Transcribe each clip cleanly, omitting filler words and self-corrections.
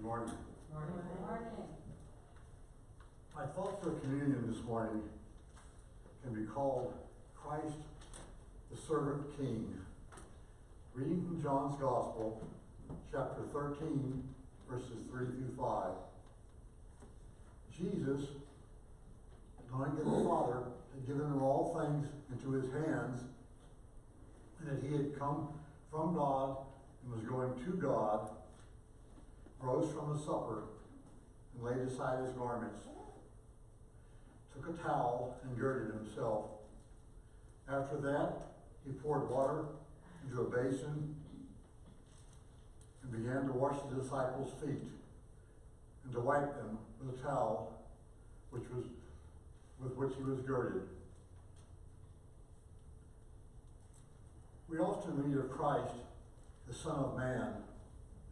morning. Morning. Morning. My thought for communion this morning can be called Christ the Servant King. Reading from John's Gospel, chapter 13, verses 3 through 5. Jesus, knowing that the Father had given him all things into his hands, and that he had come from God and was going to God, rose from the supper and laid aside his garments, took a towel and girded himself. After that, he poured water into a basin and began to wash the disciples' feet and to wipe them with a towel with which he was girded. We often read of Christ, the Son of Man,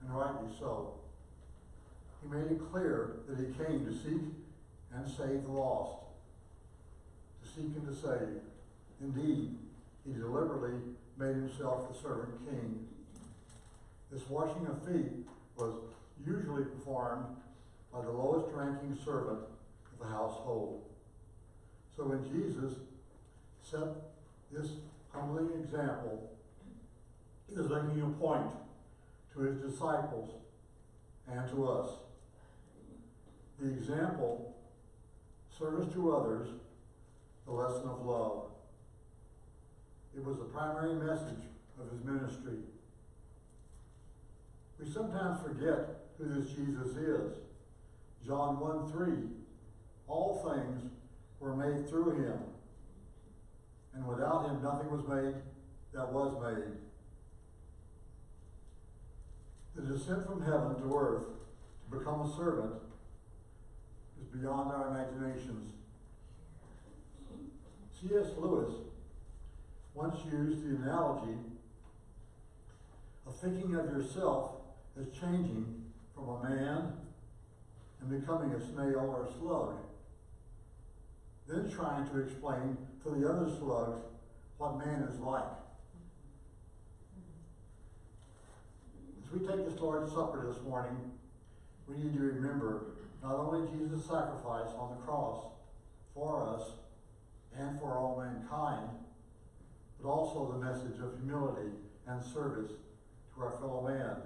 and rightly so. He made it clear that he came to seek and save the lost, to seek and to save. Indeed, he deliberately made himself the servant king. This washing of feet was usually performed by the lowest ranking servant of the household. So when Jesus set this humbling example, he is making a point to his disciples and to us. The example, service to others, the lesson of love. It was the primary message of his ministry. We sometimes forget who this Jesus is. John 1:3, all things were made through him, and without him nothing was made that was made. The descent from heaven to earth to become a servant is beyond our imaginations. C.S. Lewis once used the analogy of thinking of yourself as changing from a man and becoming a snail or a slug, then trying to explain to the other slugs what man is like. As we take this Lord's Supper this morning, we need to remember not only Jesus' sacrifice on the cross for us and for all mankind, but also the message of humility and service to our fellow man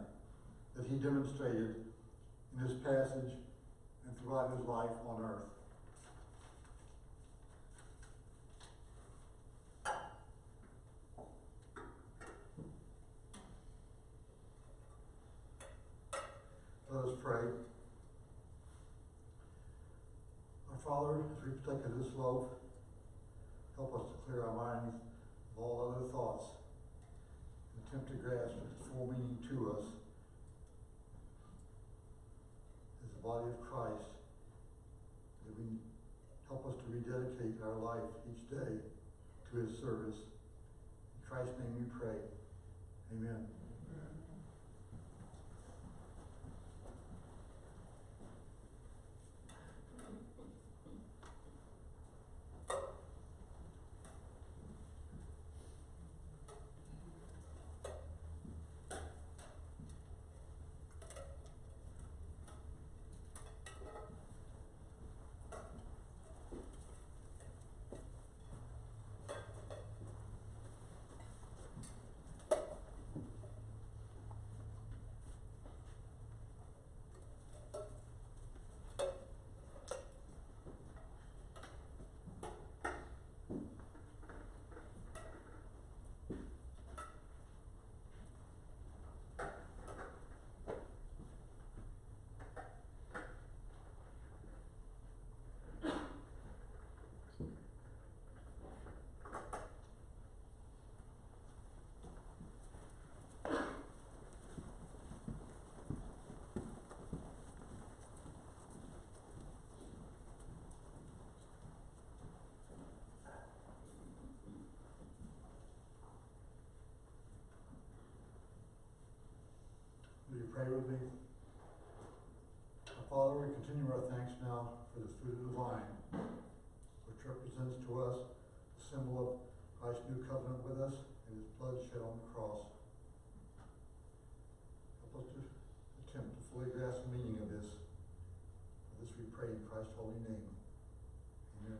that he demonstrated in this passage and throughout his life on earth. Let us pray. Our Father, as we partake of this loaf, help us to clear our minds of all other thoughts and attempt to grasp its full meaning to us as the body of Christ, that we help us to rededicate our life each day to his service. In Christ's name we pray. Amen. Will you pray with me? Our Father, we continue our thanks now for this fruit of the vine, which represents to us the symbol of Christ's new covenant with us and his blood shed on the cross. Help us to attempt to fully grasp the meaning of this. For this we pray in Christ's holy name. Amen.